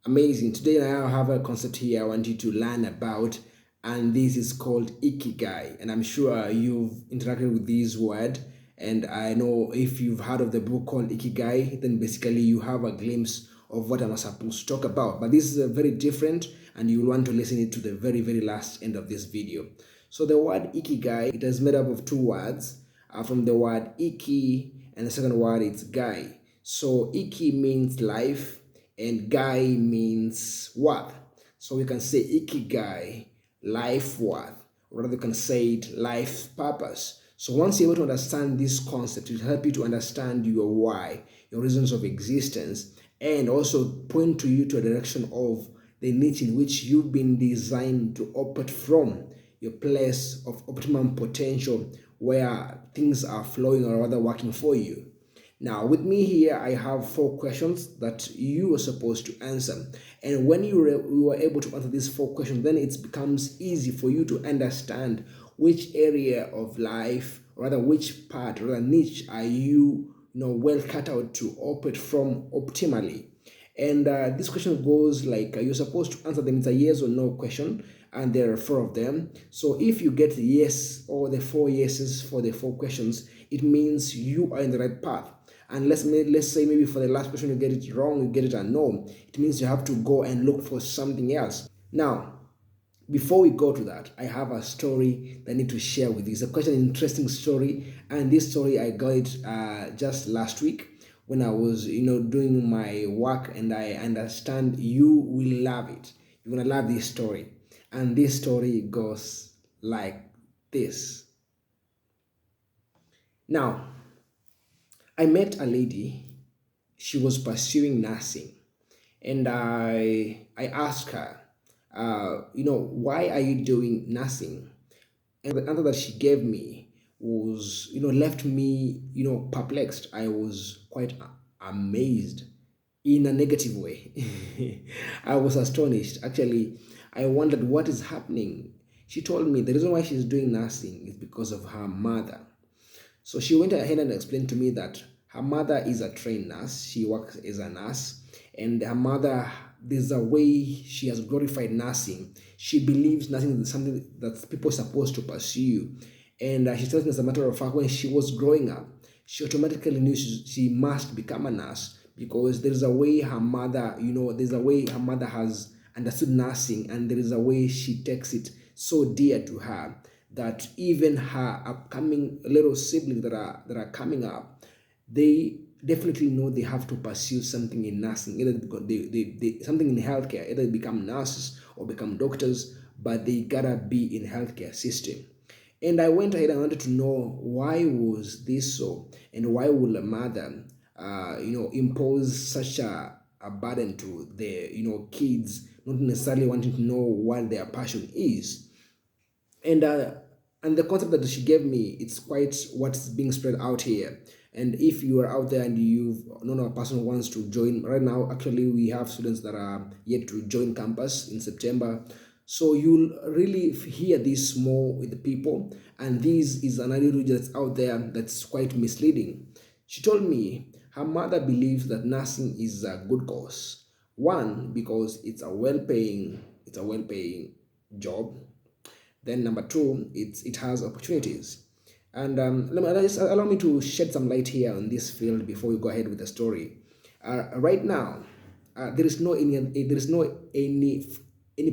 Amazing. Today I have a concept here I want you to learn about, and this is called Ikigai. And I'm sure you've interacted with this word. And I know if you've heard of the book called Ikigai, then basically you have a glimpse of what I'm supposed to talk about. But this is a very different, and you'll want to listen it to the very, very last end of this video. So the word Ikigai, it is made up of two words, from the word Iki, and the second word is Gai. So Iki means life and Gai means worth. So we can say Ikigai, life worth, or rather we can say it life purpose. So once you're able to understand this concept, it will help you to understand your why, your reasons of existence, and also point to you to a direction of the niche in which you've been designed to operate from, your place of optimum potential where things are flowing or rather working for you. Now, with me here, I have four questions that you are supposed to answer. And when you are able to answer these four questions, then it becomes easy for you to understand which area of life, or rather which part, or rather niche are you well cut out to operate from optimally. And this question goes like you're supposed to answer them. It's a yes or no question, and there are four of them. So if you get the yes or the four yeses for the four questions, it means you are in the right path. And let's say maybe for the last question you get it wrong, you get it a no. It means you have to go and look for something else. Now, before we go to that, I have a story that I need to share with you. It's quite an interesting story, and this story I got it just last week when I was doing my work, and I understand you will love it. You're gonna love this story, and this story goes like this. Now, I met a lady. She was pursuing nursing, and I asked her, why are you doing nursing? And the answer that she gave me was, left me, perplexed. I was quite amazed in a negative way. I was astonished. Actually, I wondered what is happening. She told me the reason why she's doing nursing is because of her mother. So she went ahead and explained to me that her mother is a trained nurse. She works as a nurse, and her mother, there's a way she has glorified nursing. She believes nursing is something that people are supposed to pursue. And she tells me, as a matter of fact, when she was growing up, she automatically knew she must become a nurse because there's a way her mother, there's a way her mother has understood nursing, and there is a way she takes it so dear to her that even her upcoming little siblings that are coming up, they definitely know they have to pursue something in nursing, either something in healthcare, either they become nurses or become doctors, but they gotta be in healthcare system. And I went ahead and wanted to know why was this so, and why would a mother, impose such a burden to their, kids, not necessarily wanting to know what their passion is. and uh, and the concept that she gave me, it's quite what's being spread out here. And if you are out there and you've known a person who wants to join right now, actually we have students that are yet to join campus in September, so you'll really hear this more with the people. And this is an ideology that's out there that's quite misleading. She told me her mother believes that nursing is a good cause. One, because it's a well-paying job. Then number two, it has opportunities. And just allow me to shed some light here on this field before we go ahead with the story. Right now, there is no any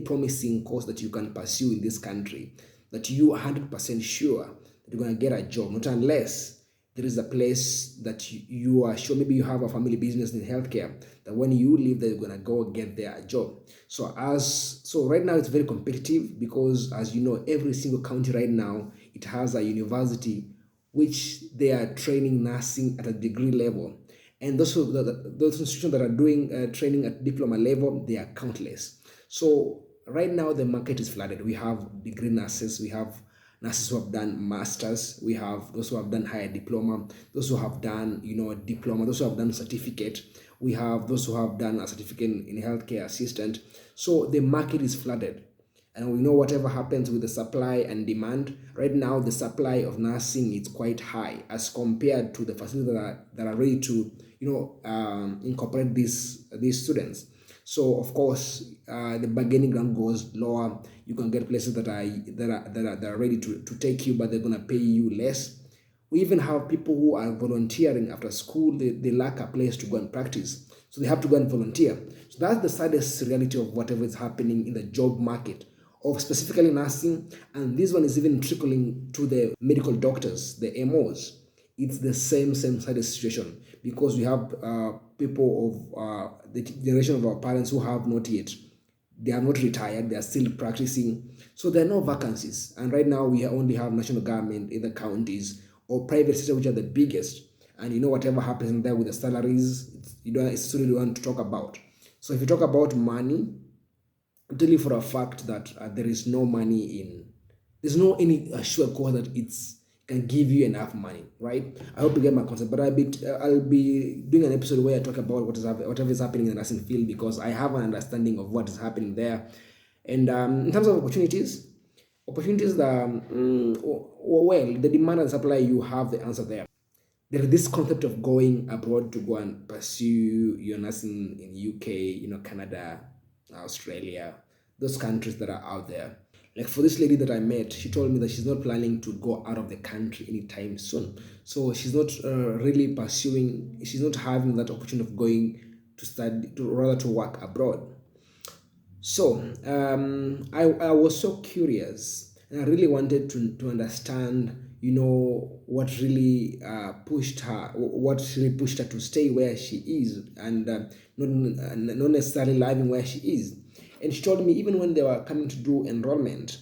promising course that you can pursue in this country that you are 100% sure that you're going to get a job, not unless there is a place that you are sure, maybe you have a family business in healthcare, that when you leave there you're going to go get there a job. So right now it's very competitive because, as you know, every single county right now, it has a university which they are training nursing at a degree level. And those institutions that are doing training at diploma level, they are countless. So right now the market is flooded. We have degree nurses, we have nurses who have done masters, we have those who have done higher diploma, those who have done diploma, those who have done certificate, we have those who have done a certificate in healthcare assistant. So the market is flooded, and we know whatever happens with the supply and demand. Right now the supply of nursing is quite high as compared to the facilities that are ready to incorporate these students. So of course, the bargaining ground goes lower. You can get places that are ready to take you, but they're gonna pay you less. We even have people who are volunteering after school. They lack a place to go and practice, so they have to go and volunteer. So that's the saddest reality of whatever is happening in the job market of specifically nursing, and this one is even trickling to the medical doctors, the MOs. It's the same side of situation because we have people of the generation of our parents who have not yet, they have not retired, they are still practicing. So there are no vacancies. And right now we only have national government in the counties or private sector, which are the biggest. And whatever happens in there with the salaries, it's still the one to talk about. So if you talk about money, I'll tell you for a fact that there is no money in, there's no any sure cause that it's can give you enough money, right? I hope you get my concept, but I'll be doing an episode where I talk about whatever is happening in the nursing field because I have an understanding of what is happening there. And in terms of opportunities that well, the demand and supply, you have the answer there. There is this concept of going abroad to go and pursue your nursing in UK, Canada, Australia, those countries that are out there. Like for this lady that I met, she told me that she's not planning to go out of the country anytime soon. So she's not really pursuing, she's not having that opportunity of going to study, to rather to work abroad. So I was so curious, and I really wanted to understand, what really pushed her, what really pushed her to stay where she is, and not necessarily living where she is. And she told me even when they were coming to do enrollment,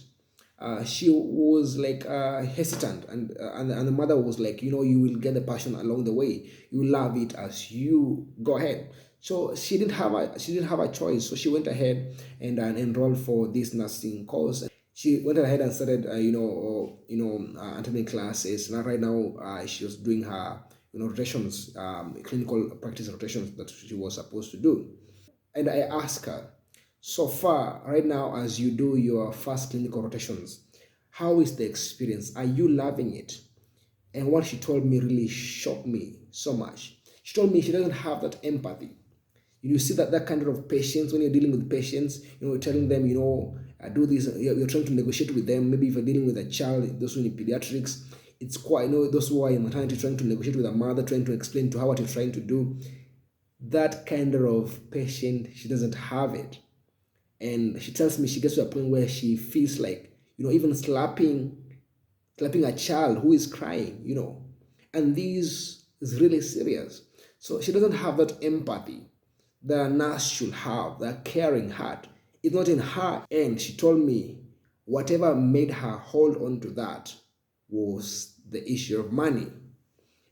she was like hesitant, and the mother was like, you will get the passion along the way, you will love it as you go ahead. So she didn't have a choice, so she went ahead and enrolled for this nursing course. She went ahead and started attending classes, and right now she was doing her rotations, clinical practice rotations that she was supposed to do. And I asked her, so far, right now, as you do your first clinical rotations, how is the experience? Are you loving it? And what she told me really shocked me so much. She told me she doesn't have that empathy. You see that kind of patience when you're dealing with patients, telling them, do this, you're trying to negotiate with them. Maybe if you're dealing with a child, those who need pediatrics, it's quite, those who are in maternity trying to negotiate with a mother, trying to explain to her what you're trying to do. That kind of patient, she doesn't have it. And she tells me she gets to a point where she feels like, even slapping a child who is crying, and this is really serious. So she doesn't have that empathy that a nurse should have, that caring heart. It's not in her. And she told me whatever made her hold on to that was the issue of money.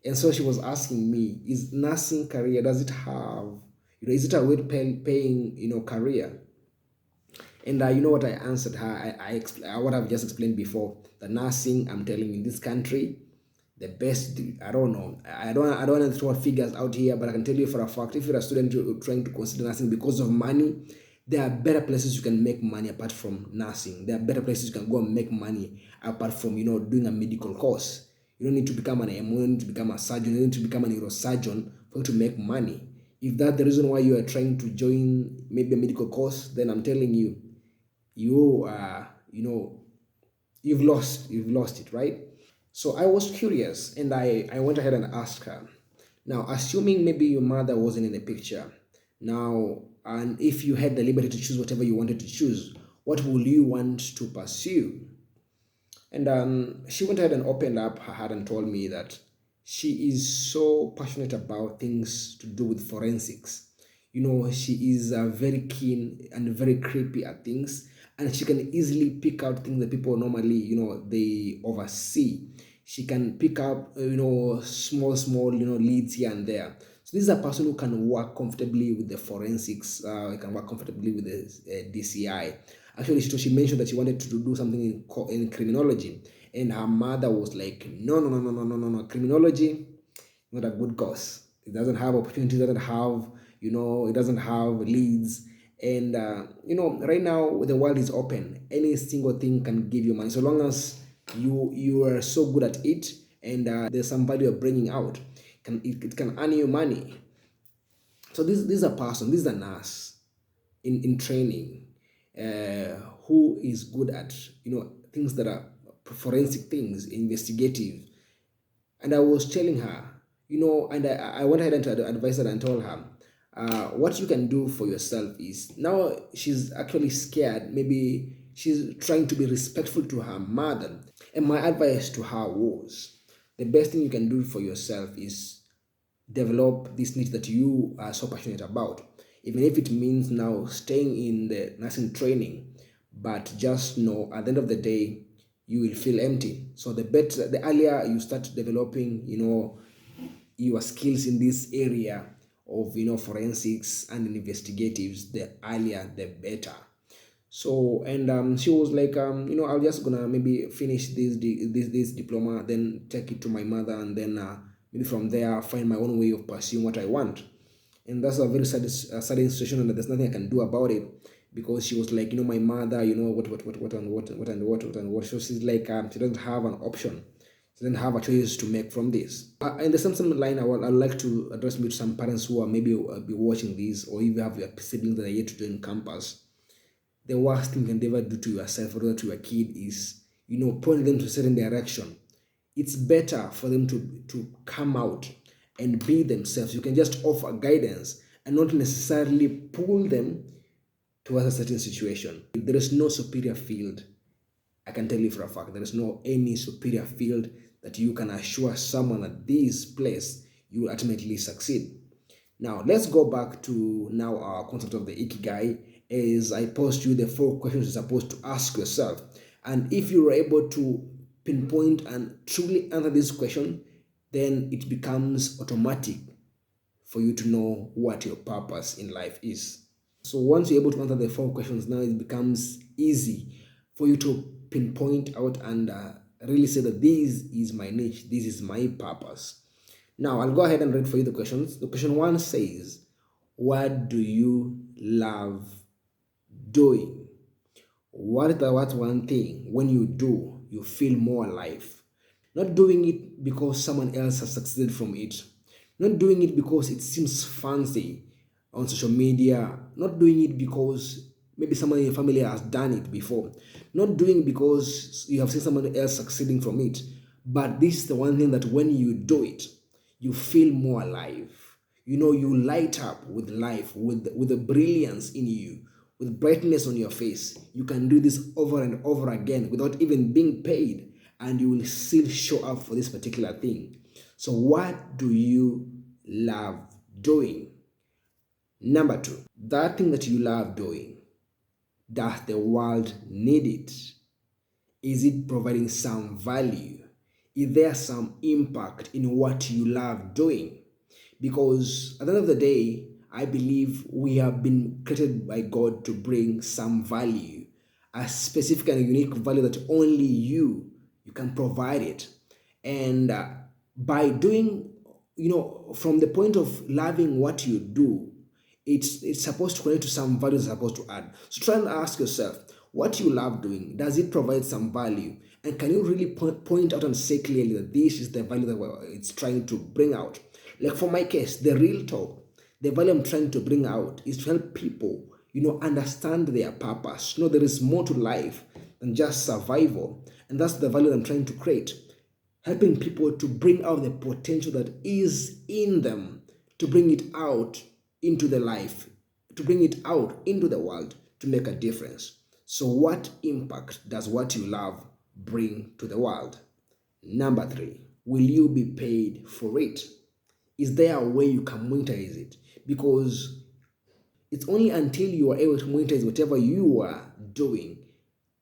And so she was asking me, is nursing career, does it have, is it a well paying, career? And you know what I answered her? What I've just explained before. The nursing, I'm telling you, in this country, the best. I don't know. I don't want to throw figures out here, but I can tell you for a fact, if you're a student trying to consider nursing because of money, there are better places you can make money apart from nursing. There are better places you can go and make money apart from doing a medical course. You don't need to become an MO, you don't need to become a surgeon, you don't need to become a neurosurgeon for you to make money. If that's the reason why you are trying to join maybe a medical course, then I'm telling you, you you've lost it, right? So I was curious, and I went ahead and asked her, now assuming maybe your mother wasn't in the picture now, and if you had the liberty to choose whatever you wanted to choose, what would you want to pursue? And she went ahead and opened up her heart and told me that she is so passionate about things to do with forensics. She is very keen and very creepy at things, and she can easily pick out things that people normally, they oversee. She can pick up, small, leads here and there. So this is a person who can work comfortably with the forensics. Can work comfortably with the DCI. Actually, she mentioned that she wanted to do something in criminology, and her mother was like, no, no, no, no, no, no, no, no, criminology, not a good course. It doesn't have opportunities, doesn't have, it doesn't have leads. And, right now the world is open. Any single thing can give you money. So long as you are so good at it and there's some value you're bringing out, it can earn you money. So this is a person, this is a nurse. in training, who is good at things that are forensic things, investigative. And I was telling her, and I went ahead and advised her and told her, what you can do for yourself is, now she's actually scared. Maybe she's trying to be respectful to her mother. And my advice to her was, the best thing you can do for yourself is develop this niche that you are so passionate about, even if it means now staying in the nursing training. But just know, at the end of the day, you will feel empty. So the earlier you start developing, your skills in this area of forensics and investigatives, the earlier the better. So, and she was like, I'll just gonna maybe finish this diploma, then take it to my mother, and then maybe from there find my own way of pursuing what I want. And that's a very sad situation, and there's nothing I can do about it, because she was like, my mother, what. So she's like, she doesn't have an option. She doesn't have a choice to make from this. In the same line, I'd like to address me to some parents who are maybe be watching this, or if you have your siblings that are yet to join campus. The worst thing you can ever do to yourself or to your kid is, point them to a certain direction. It's better for them to come out and be themselves. You can just offer guidance and not necessarily pull them towards a certain situation. There is no superior field. I can tell you for a fact, there is no any superior field that you can assure someone at this place you will ultimately succeed. Now, let's go back to now our concept of the Ikigai. Is I posed you the 4 questions you're supposed to ask yourself. And if you're able to pinpoint and truly answer this question, then it becomes automatic for you to know what your purpose in life is. So once you're able to answer the 4 questions, now it becomes easy for you to pinpoint out and really say that this is my niche, this is my purpose. Now, I'll go ahead and read for you the questions. The question 1 says, what do you love doing? What's one thing when you do, you feel more alive? Not doing it because someone else has succeeded from it. Not doing it because it seems fancy on social media. Not doing it because maybe someone in your family has done it before. Not doing it because you have seen someone else succeeding from it. But this is the one thing that when you do it, you feel more alive. You light up with life, with the brilliance in you, with brightness on your face. You can do this over and over again without even being paid, and you will still show up for this particular thing. So what do you love doing? Number 2, that thing that you love doing, does the world need it? Is it providing some value? Is there some impact in what you love doing? Because at the end of the day, I believe we have been created by God to bring some value, a specific and unique value that only you can provide it. And by doing, from the point of loving what you do, it's supposed to connect to some value it's supposed to add. So try and ask yourself, what you love doing, does it provide some value? And can you really point out and say clearly that this is the value that it's trying to bring out? Like for my case, the real talk, the value I'm trying to bring out is to help people, understand their purpose. There is more to life than just survival. And that's the value I'm trying to create. Helping people to bring out the potential that is in them, to bring it out into the life, to bring it out into the world, to make a difference. So what impact does what you love bring to the world? Number 3, will you be paid for it? Is there a way you can monetize it? Because it's only until you are able to monetize whatever you are doing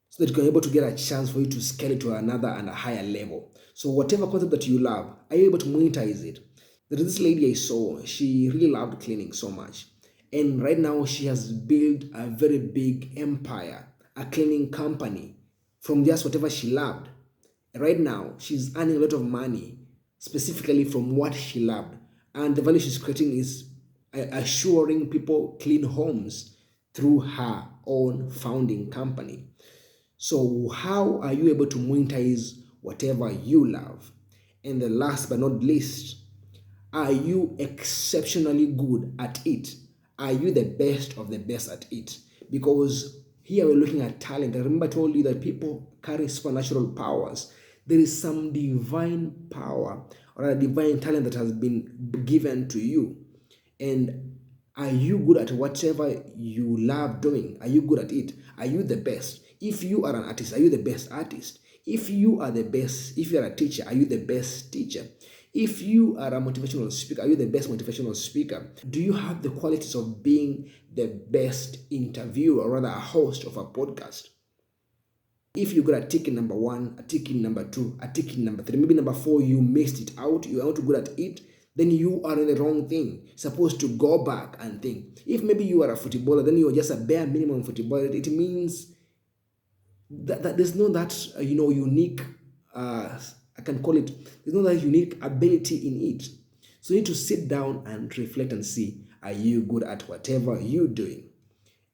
so that you can be able to get a chance for you to scale it to another and a higher level. So whatever concept that you love, are you able to monetize it? There is this lady I saw, she really loved cleaning so much. And right now she has built a very big empire, a cleaning company from just whatever she loved. Right now she's earning a lot of money specifically from what she loved. And the value she's creating is assuring people clean homes through her own founding company. So how are you able to monetize whatever you love? And the last but not least, are you exceptionally good at it? Are you the best of the best at it? Because here we're looking at talent. I remember I told you that people carry supernatural powers. There is some divine power or a divine talent that has been given to you. And are you good at whatever you love doing? Are you good at it? Are you the best? If you are an artist, are you the best artist? If you are the best, if you are a teacher, are you the best teacher? If you are a motivational speaker, are you the best motivational speaker? Do you have the qualities of being the best interviewer, or rather a host of a podcast? If you got a tick in number one, a tick in number two, a tick in number three, maybe number four, you missed it out, you are not good at it, then you are in the wrong thing. You're supposed to go back and think. If maybe you are a footballer, then you are just a bare minimum footballer, it means that there's no that unique I can call it, there's no that unique ability in it. So you need to sit down and reflect and see, are you good at whatever you're doing?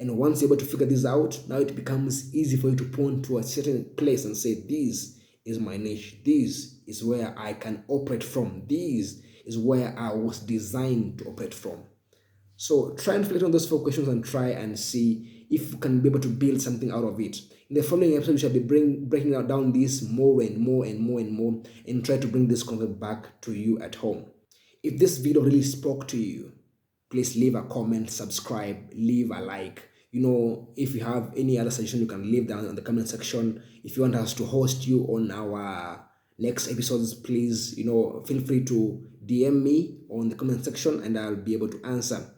And once you're able to figure this out, now it becomes easy for you to point to a certain place and say, this is my niche, this is where I can operate from, this is where I was designed to operate from. So try and reflect on those four questions and try and see if you can be able to build something out of it. In the following episode, we shall be breaking down this more and more and more and more, and try to bring this concept back to you at home. If this video really spoke to you, please leave a comment, subscribe, leave a like. If you have any other suggestion, you can leave down in the comment section. If you want us to host you on our next episodes, please, feel free to DM me on the comment section and I'll be able to answer.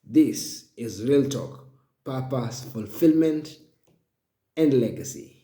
This is Real Talk, Purpose, Fulfillment, and Legacy.